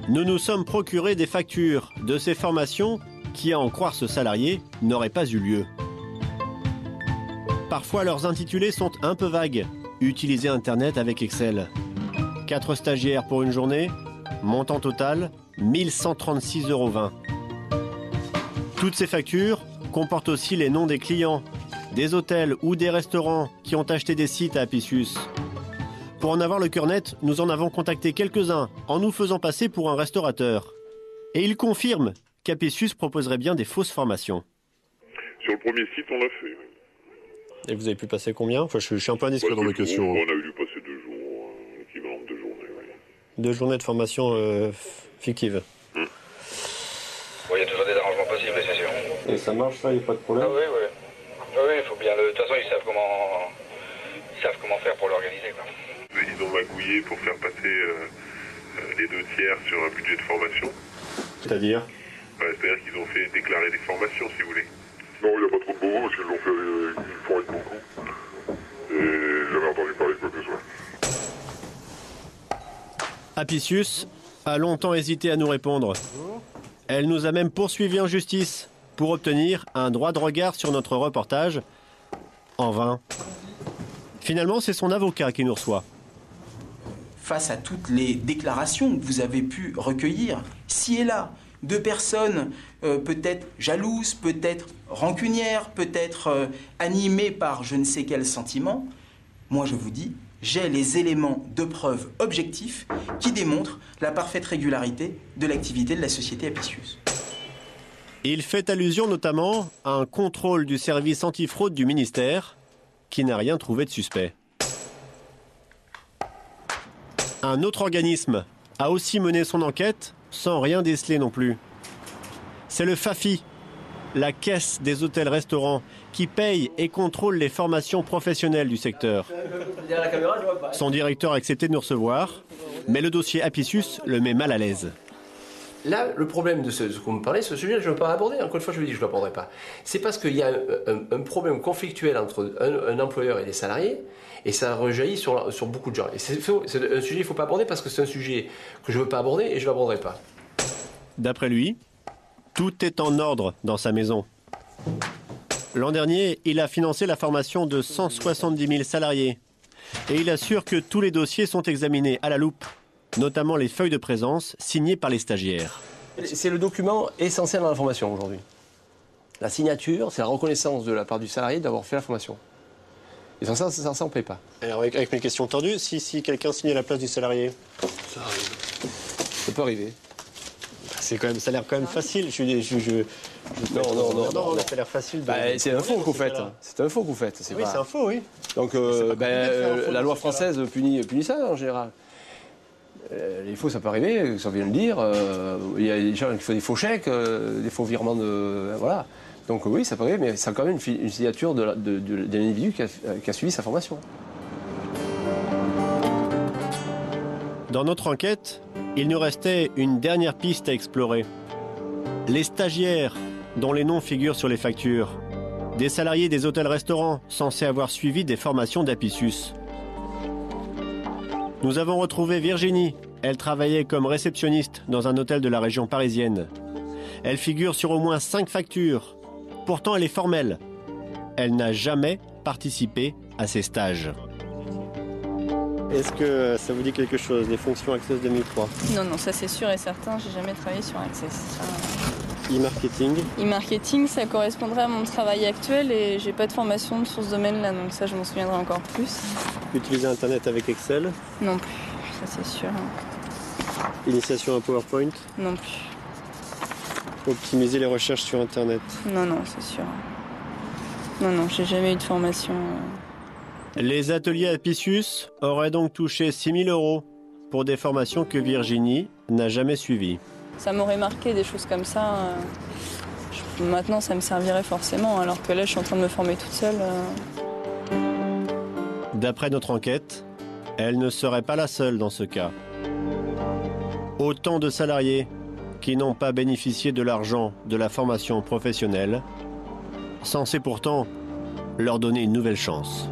Nous nous sommes procurés des factures de ces formations qui, à en croire ce salarié, n'auraient pas eu lieu. Parfois, leurs intitulés sont un peu vagues. Utiliser Internet avec Excel. 4 stagiaires pour une journée, montant total 1136,20 €. Toutes ces factures comportent aussi les noms des clients, des hôtels ou des restaurants qui ont acheté des sites à Apicius. Pour en avoir le cœur net, nous en avons contacté quelques-uns en nous faisant passer pour un restaurateur. Et ils confirment qu'Apicius proposerait bien des fausses formations. Sur le premier site, on l'a fait. Oui. Et vous avez pu passer combien? Enfin, je suis un peu indiscret dans mes questions. On a dû passer 2 jours, l'équivalent de 2 journées. Oui. 2 journées de formation fictive. Bon, il y a toujours des arrangements possibles, c'est sûr. Et ça marche, ça, il n'y a pas de problème? Ah oui, oui. Oui, il faut bien. De toute façon, ils savent comment faire pour l'organiser, quoi. Ils ont magouillé pour faire passer les 2 tiers sur un budget de formation. C'est-à-dire? C'est-à-dire qu'ils ont fait déclarer des formations, si vous voulez. Non, il n'y a pas trop de beaux, parce qu'ils l'ont fait une fois avec beaucoup. Et j'avais entendu parler de quoi que ce soit. Apicius a longtemps hésité à nous répondre. Elle nous a même poursuivis en justice pour obtenir un droit de regard sur notre reportage. En vain. Finalement, c'est son avocat qui nous reçoit. Face à toutes les déclarations que vous avez pu recueillir, ci et là, de personnes peut-être jalouses, peut-être rancunières, peut-être animées par je ne sais quel sentiment, moi je vous dis, j'ai les éléments de preuve objectifs qui démontrent la parfaite régularité de l'activité de la société Apicius. Il fait allusion notamment à un contrôle du service antifraude du ministère qui n'a rien trouvé de suspect. Un autre organisme a aussi mené son enquête sans rien déceler non plus. C'est le FAFI, la Caisse des hôtels-restaurants, qui paye et contrôle les formations professionnelles du secteur. Son directeur a accepté de nous recevoir, mais le dossier Apicius le met mal à l'aise. Là, le problème de ce qu'on me parlait, ce sujet, je ne veux pas l'aborder. Encore une fois, je vous dis que je ne l'aborderai pas. C'est parce qu'il y a un problème conflictuel entre un employeur et des salariés, et ça rejaillit sur beaucoup de gens. Et c'est un sujet qu'il ne faut pas aborder parce que c'est un sujet que je ne veux pas aborder et je ne l'aborderai pas. D'après lui, tout est en ordre dans sa maison. L'an dernier, il a financé la formation de 170 000 salariés. Et il assure que tous les dossiers sont examinés à la loupe, notamment les feuilles de présence signées par les stagiaires. C'est le document essentiel dans la formation aujourd'hui. La signature, c'est la reconnaissance de la part du salarié d'avoir fait la formation. Et sans ça, on ne paye pas. Alors avec mes questions tordues, si quelqu'un signe à la place du salarié? Ça arrive. Ça peut arriver. Ça a l'air quand même facile. Non, ça a l'air facile. C'est un faux que vous faites. C'est un faux que vous faites. Oui, c'est un faux, oui. Donc, la loi française punit ça en général. Les faux, ça peut arriver, ça vient de le dire. Il y a des gens qui font des faux chèques, des faux virements voilà. Donc oui, ça peut arriver, mais c'est quand même une signature d'un individu qui a suivi sa formation. Dans notre enquête, il nous restait une dernière piste à explorer. Les stagiaires dont les noms figurent sur les factures. Des salariés des hôtels-restaurants censés avoir suivi des formations d'Apicius. Nous avons retrouvé Virginie. Elle travaillait comme réceptionniste dans un hôtel de la région parisienne. Elle figure sur au moins 5 factures. Pourtant, elle est formelle. Elle n'a jamais participé à ces stages. Est-ce que ça vous dit quelque chose, les fonctions Access 2003? Non, ça c'est sûr et certain, j'ai jamais travaillé sur Access. E-marketing? E-marketing, ça correspondrait à mon travail actuel et j'ai pas de formation sur ce domaine-là, donc ça je m'en souviendrai encore plus. Utiliser Internet avec Excel? Non plus, ça c'est sûr. Initiation à PowerPoint? Non plus. Optimiser les recherches sur Internet? Non, c'est sûr. Non, j'ai jamais eu de formation. Les ateliers Apicius auraient donc touché 6 000 € pour des formations que Virginie n'a jamais suivies. Ça m'aurait marqué des choses comme ça. Maintenant, ça me servirait forcément, alors que là, je suis en train de me former toute seule. D'après notre enquête, elle ne serait pas la seule dans ce cas. Autant de salariés qui n'ont pas bénéficié de l'argent de la formation professionnelle, censé pourtant leur donner une nouvelle chance.